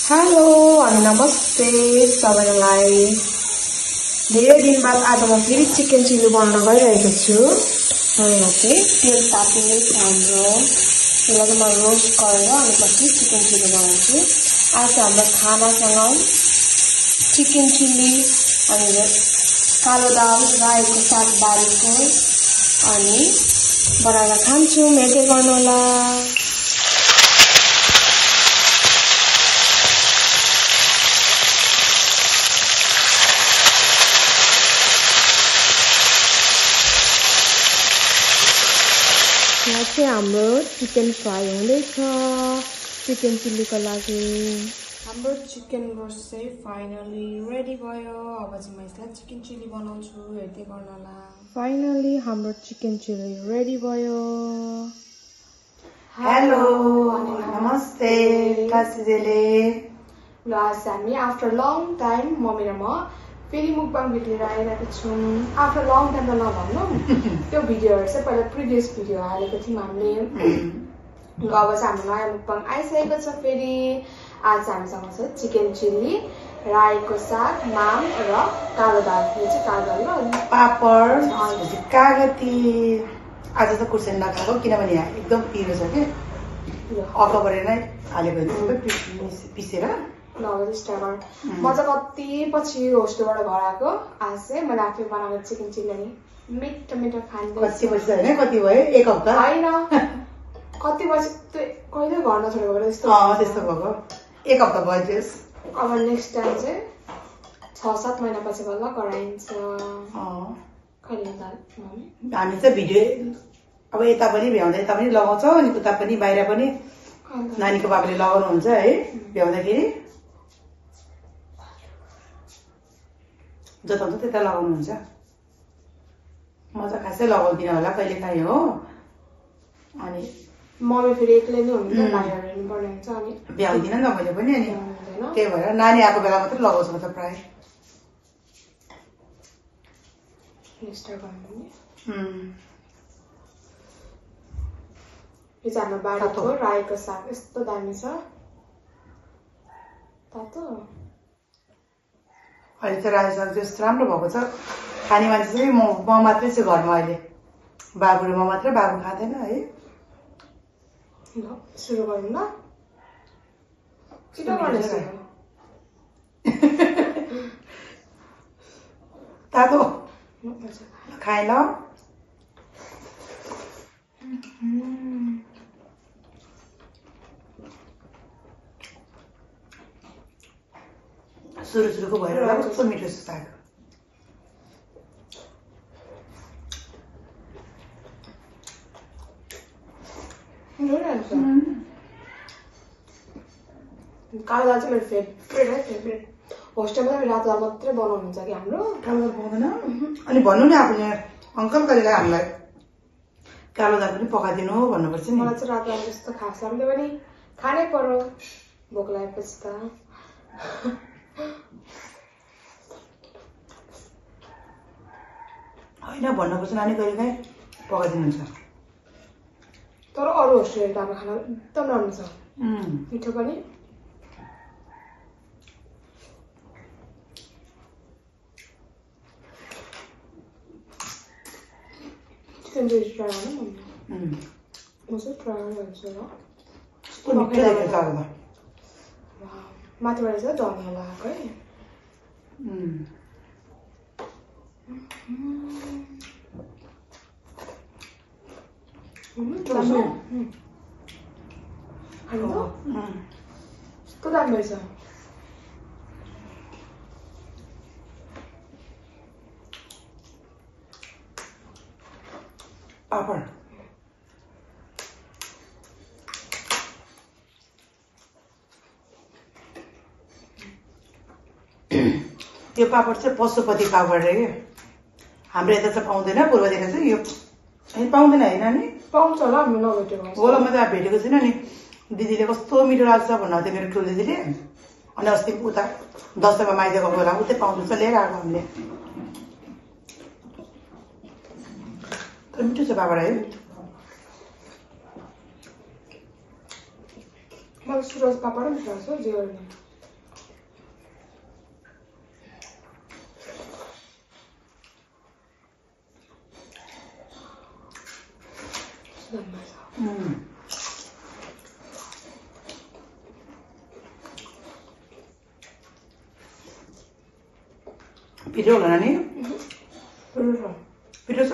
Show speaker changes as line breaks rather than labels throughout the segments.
Hello अनि नमस्ते सबैलाई। धेरै दिन बाद आज म फेरि चिकन चिल्ली बनाउन गइरहेको छु। यहाँ चाहिँ तेल तातिँदैछ हाम्रो। त्यसलाई म रोस्ट गरेर अनि पछि चिकन चिल्ली बनाउँछु। आज हाम्रो खानासँग चिकन चिल्ली अनि कालो दाल रायोको साग बारीको अनि बनाएर खान्छु। मेटे गर्नुहोला। यहाँ चाहिँ हाम्रो चिकन फ्राई हुँदैछ चिकन चिल्लीको लागि। हाम्रो चिकन रोस्ट चाहिँ फाइनली रेडी भयो। अब चाहिँ म यसलाई चिकन चिल्ली बनाउँछु, हेर्दै गर्नुहोला। फाइनली हाम्रो चिकन चिल्ली रेडी भयो।
हेलो नमस्ते काशीले।
ल आज हामी आफ्टर लङ टाइम मम्मी र म फेरि मुकबाङ भिडियो लिएर आइरहेको छौँ। आफ्टर लङ टाइम त नभन्नु, त्यो भिडियोहरू चाहिँ पहिला प्रिभियस भिडियो हालेको थियौँ हामीले। अब चाहिँ हाम्रो नयाँ मुकबाङ आइसकेको छ फेरि। आज हामीसँग छ चिकन चिल्ली, रायोको साग, माम र कालो दाल। यो चाहिँ कालो दाल र
पापड, कागती। आज त खुर्सानी नखाएको किनभने यहाँ एकदम पिरो छ कि अकबरे नै हालेको पिसेर।
म चाहिँ कति पछि होस्टेलबाट घर आएको। आज चाहिँ मैले आफै बनाएको चिकन चिल्ली मिठो मिठो खान्छु।
कति पछि होइन, कति भयो? एक हप्ता
होइन, कति पछि कहिले घर नछोडेको बेला त्यस्तो
त्यस्तो भएको। एक हप्ता भयो।
अब नेक्स्ट टाइम चाहिँ 6-7 महिना पछि बल्ल गराइन्छ। कहिले
हामी चाहिँ भिडियो अब यता पनि भ्याउँदा यता पनि लगाउँछौँ अनि उता पनि बाहिर पनि नानीको बाबाले लगाउनुहुन्छ है भ्याउँदाखेरि। जता त्यता लगाउनुहुन्छ। म चाहिँ खासै लगाउँदिनँ होला कहिले काहीँ हो। अनि
मम्मी फेरि एक्लै नै हुन्छ, भाइहरू हेर्नुपर्ने हुन्छ अनि
भ्याउँदिनँ नि त मैले पनि। अनि त्यही भएर नानी आएको बेला मात्रै लगाउँछु म त प्रायः।
यो चाहिँ हाम्रो बारीको रायोको साग यस्तो दामी छ तातो।
अहिले चाहिँ रायो साग यस्तो राम्रो भएको छ। खाने मान्छे चाहिँ म मात्रै छु घरमा अहिले। बाबु र म मात्रै, बाबु खाँदैन है।
ल सुरु गरौँ ल। छिटो गर्नुहोस्
तातो खाए ल। सुरुको भएर होला कस्तो मिठो छ साग।
कालो दाल चाहिँ मेरो फेभरेट। होस्टेलमा चाहिँ रातो दाल मात्रै बनाउनुहुन्छ कि हाम्रो।
कालो दाल पाउँदैन अनि भन्नु नि आफूले अङ्कल कहिले हामीलाई कालो दाल पनि पकाइदिनु भन्नुपर्छ नि।
मलाई चाहिँ रातो दाल जस्तो खास लाग्यो भने खानै पर्यो भोक लागेपछि त।
होइन भन्नुपर्छ नानी कहिले काहीँ पकाइदिनुहुन्छ।
तर अरू होस्टेलको अब खाना एकदम राम्रो छ, मिठो पनि। चिकन चिल्ली ट्राई गर्नु म चाहिँ ट्राई गरिहाल्छु ल। माथिबाट चाहिँ धनिया लगाएको है। कस्तो दामी रहेछ।
पापड त्यो पापड चाहिँ पशुपति पापड रे। हाम्रो यता चाहिँ पाउँदैन, पूर्वदेखि चाहिँ यो पाउँदैन है नानी?
पाउँछ होला, हामी नभेटेको
होला। म त भेटेको छुइनँ नि। दिदीले कस्तो मिठो लाग्छ भन्नु थियो मेरो ठुलो दिदीले। अनि अस्ति उता दसैँमा माइज गएको बेला उतै पाउँछ लिएर आएको हामीले। तर मिठो छ पापड है।
मलाई सुरज पापड पनि मिठो लाग्छ जे गर्ने।
पिरो होला नानी पिरो छ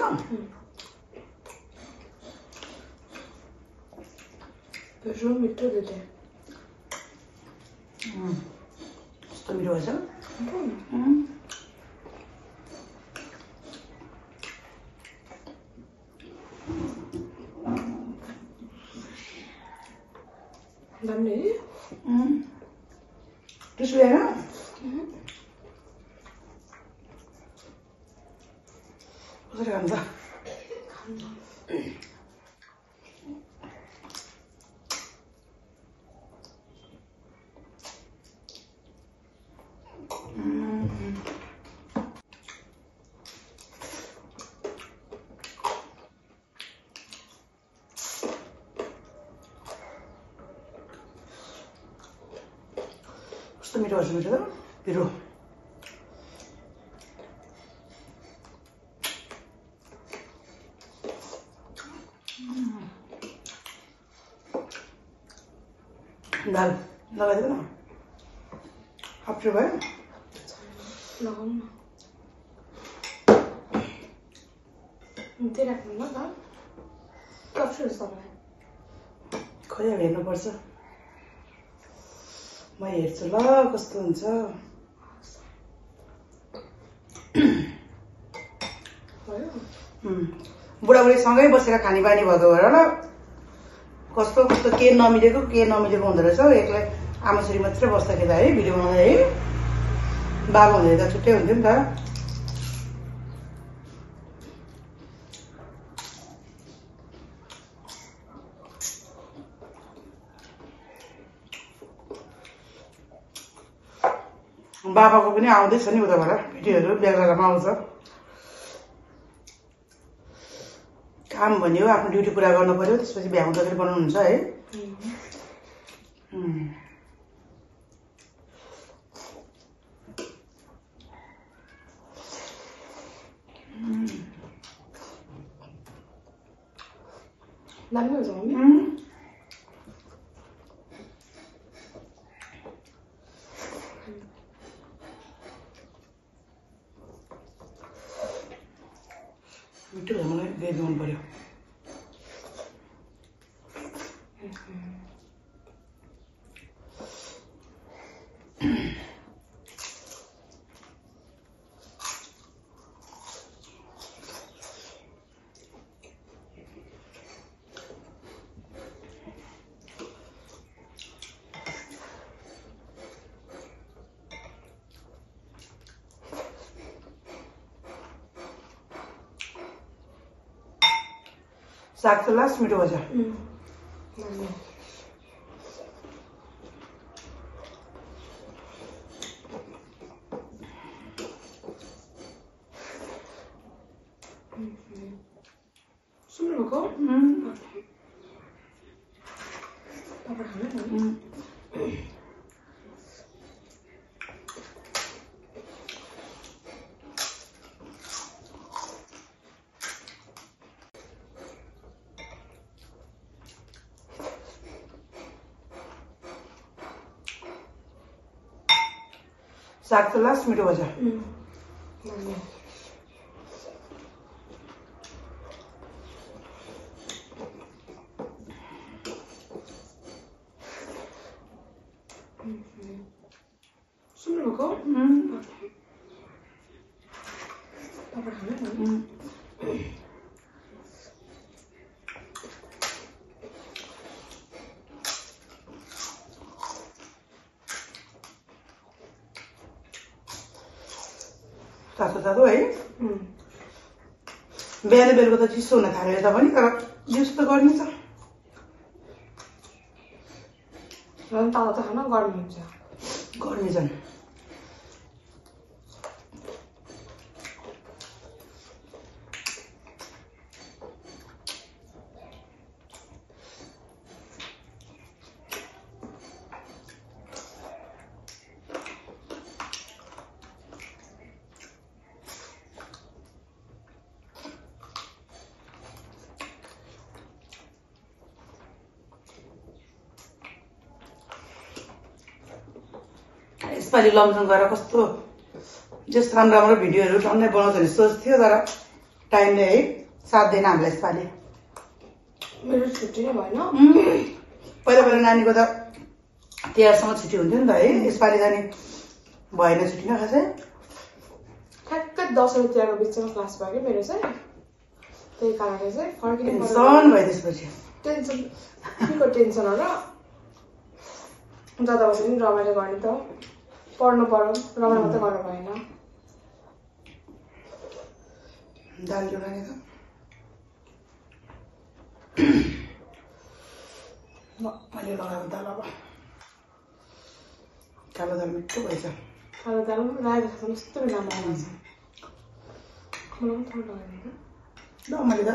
पिरो मिठो दुईटै
कस्तो मिठो भएछ
दामी
त्यसो होइन कसरी खान्छ कस्तो मिठो भएछ मिठो त पिरो दाल लगाइदिनु न अप्ठ्यारो भयो
लगाउनु न त्यही राख्नु ल दाल के अप्ठ्यारो छ तपाईँलाई
खै अब हेर्नुपर्छ म हेर्छु ल कस्तो हुन्छ बुढाबुढी सँगै बसेर खाने बानी भएको भएर ल कस्तो कस्तो के नमिलेको हुँदो रहेछ एक्लै आमा छोरी मात्रै बस्दाखेरि त है भिडियो बनाउँदा है बाबा हुँदै त छुट्टै हुन्थ्यो नि त बाबाको पनि आउँदैछ नि उताबाट भिडियोहरू बेग्लामा आउँछ काम भन्यो आफ्नो ड्युटी पुरा गर्नु पर्यो त्यसपछि भ्याउँदाखेरि बनाउनुहुन्छ है
दामी हुन्छ मम्मी
मिठो भयो मलाई ग्रेभी मन पर्यो साग त लास्ट मिठो भएछ
सुन्नुभएको
साग त लास्ट मिठो भएछ
सुन्नुभएको
तातो है बिहान बेलुका त चिसो हुन थाल्यो त पनि तर दिउँसो त गर्मी छ
तातो त खान गर्मी हुन्छ
गर्मी झन् यसपालि लमजुङ गएर कस्तो जस्तो राम्रो राम्रो भिडियोहरू टन्नै बनाउँछ भने सोच थियो तर टाइमले है साथ दिएन हामीलाई यसपालि
मेरो छुट्टी नै भएन
पहिला पहिला नानीको त तिहारसम्म छुट्टी हुन्थ्यो नि त है यसपालि त नि भएन छुट्टी न खासै
ठ्याक्कै दसैँ तिहारको बिचमा क्लास भयो कि मेरो चाहिँ त्यही कारणले चाहिँ फर्किने
टेन्सन भयो त्यसपछि
टेन्सन केको टेन्सन हो र जता बसे पनि रमाइलो गर्ने त पढ्नु पर्यो रमाइलो मात्रै गर्नु भएन
दाल जोडाने त मैले लगाएको दाल अब कालो दाल मिठो भएछ
कालो दाल रायो जस्तो कस्तो राम्रो आउँछ मलाई पनि थोरै लगाइदिनु
ल मैले त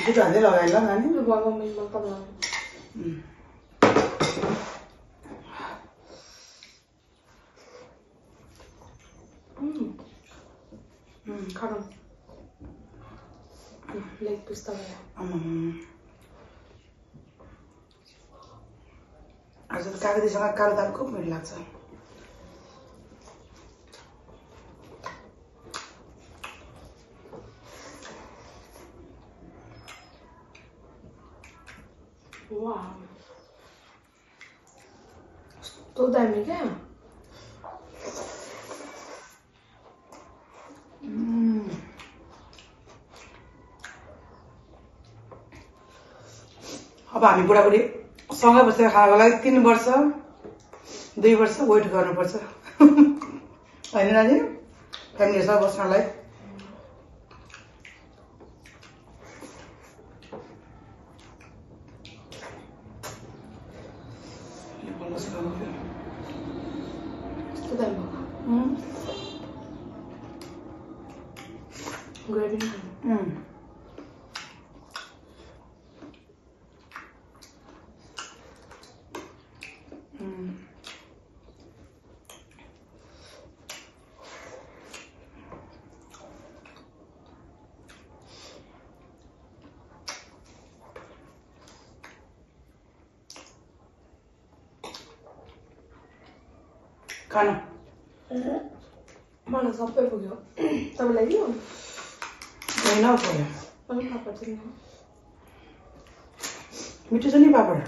छिटो हाल्दै लगाएँ ल नानी
यो भयो मैले तपाईँलाई खानु लेग पिस तपाईँलाई
आज त कागतीसँग कालो दाल खुब मिठो लाग्छ
वाह तो दामी क्या
अब हामी बुढाबुढी सँगै बसेर खानको लागि 3 वर्ष 2 वर्ष वेट गर्नुपर्छ होइन नानी फ्यामिलीसँग बस्नलाई
ग्रेभी
खाना
मलाई सबै पुग्यो तपाईँलाई दियो
होइन पऱ्यो
मलाई पापड चाहिँ
मिठो छ नि पापड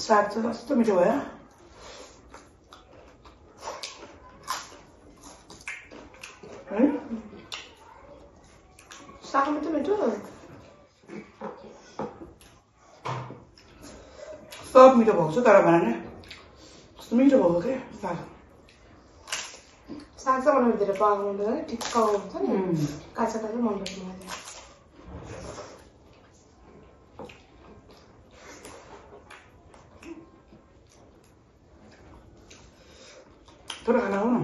साग चाहिँ कस्तो मिठो भयो है
साग मिठो मिठो
सब मिठो भएको छ तर भन न कस्तो मिठो भएको क्या साग
साग चाहिँ मलाई धेरै पाएको हुँदैन ठिक्क हुन्छ नि काँचो काँचो मनपर्छ मलाई
थोड़ा खाना हो ना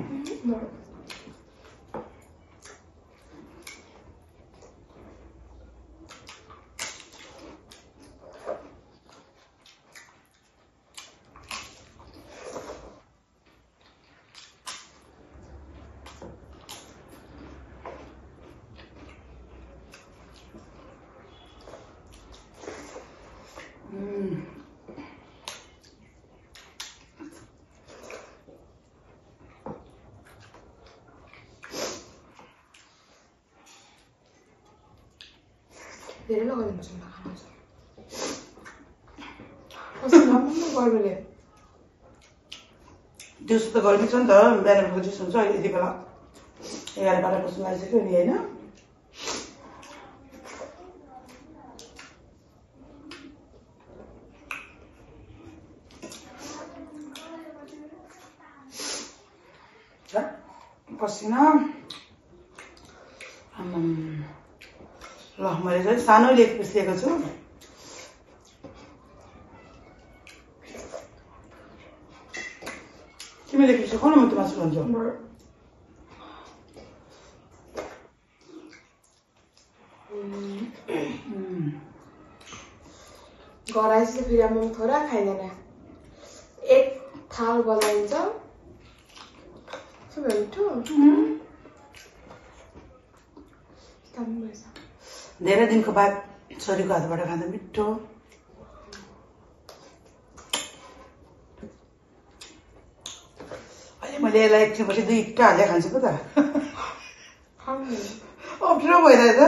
धेरै लगाइदिनुपर्छ मलाई खाना कस्तो राम्रो गर्मीले
दिउँसो त गर्मी छ नि त बिहान चिसो हुन्छ अहिले यति बेला 11-12 बज्नु लागिसक्यो नि होइन पसिना ल मैले चाहिँ सानो लेग पिस लिएको छु तिमीले लेग पिस खाऊ न म त मासु खान्छु
कराएपछि फेरि अब म थोड़ा खाइदैन एक थाल बनाइन्छ मिठो
धेरै दिनको बाद छोरीको हातबाट खाँदा मिठो अहिले मैले यसलाई एकछिनपछि 2 इट्टा हालेर खान्छु पो त अप्ठ्यारो भइरहेछ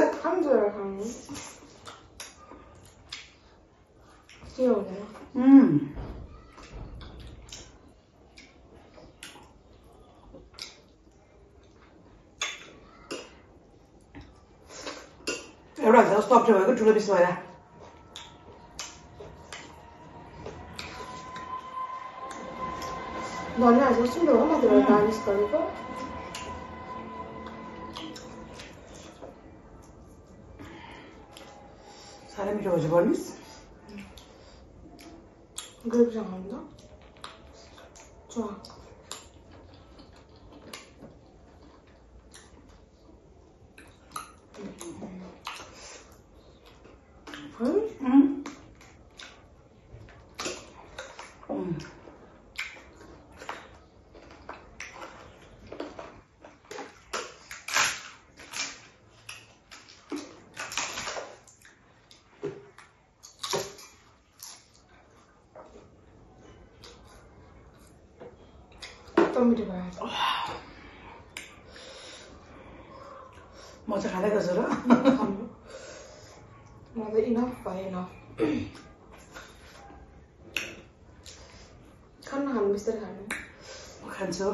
के हुँदैन
एउटा कस्तो अप्ठ्यारो भएको ठुलो पिस भएर
धनियाँ जस्तो हो मात्र गार्निस गरेको
साह्रै मिठो भएछ गर्निस
ग्रेभीसँग हुन्छ मिठो भयो
म चाहिँ खाँदै गर्छु र
म त इनफ भएन खानु बिस्तारै खानु
म खान्छु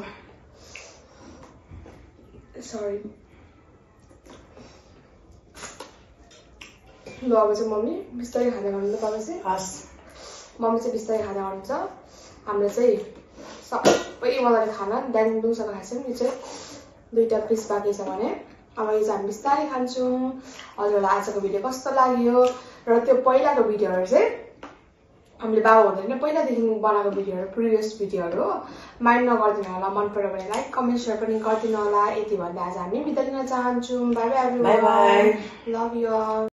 सरी ल अब चाहिँ मम्मी बिस्तारै खाँदै गर्नु बाबा चाहिँ
हस्
मम्मी चाहिँ बिस्तारै खाँदै गर्नुहुन्छ हाम्रो चाहिँ सबै मजाले खाना ड्याङडुङसँग खान्छौँ यो चाहिँ 2टा पिस बाँकी छ भने अब यो चाहिँ हामी बिस्तारै खान्छौँ हजुरहरूलाई आजको भिडियो कस्तो लाग्यो र त्यो पहिलाको भिडियोहरू चाहिँ हामीले बाबा हुँदैन पहिलादेखि बनाएको भिडियोहरू प्रिभियस भिडियोहरू हो माइन्ड नगरिदिनु होला मन पर्यो भने लाइक कमेन्ट सेयर पनि गरिदिनु होला यति भन्दा आज हामी बिदा लिन चाहन्छौँ by by
by by
love you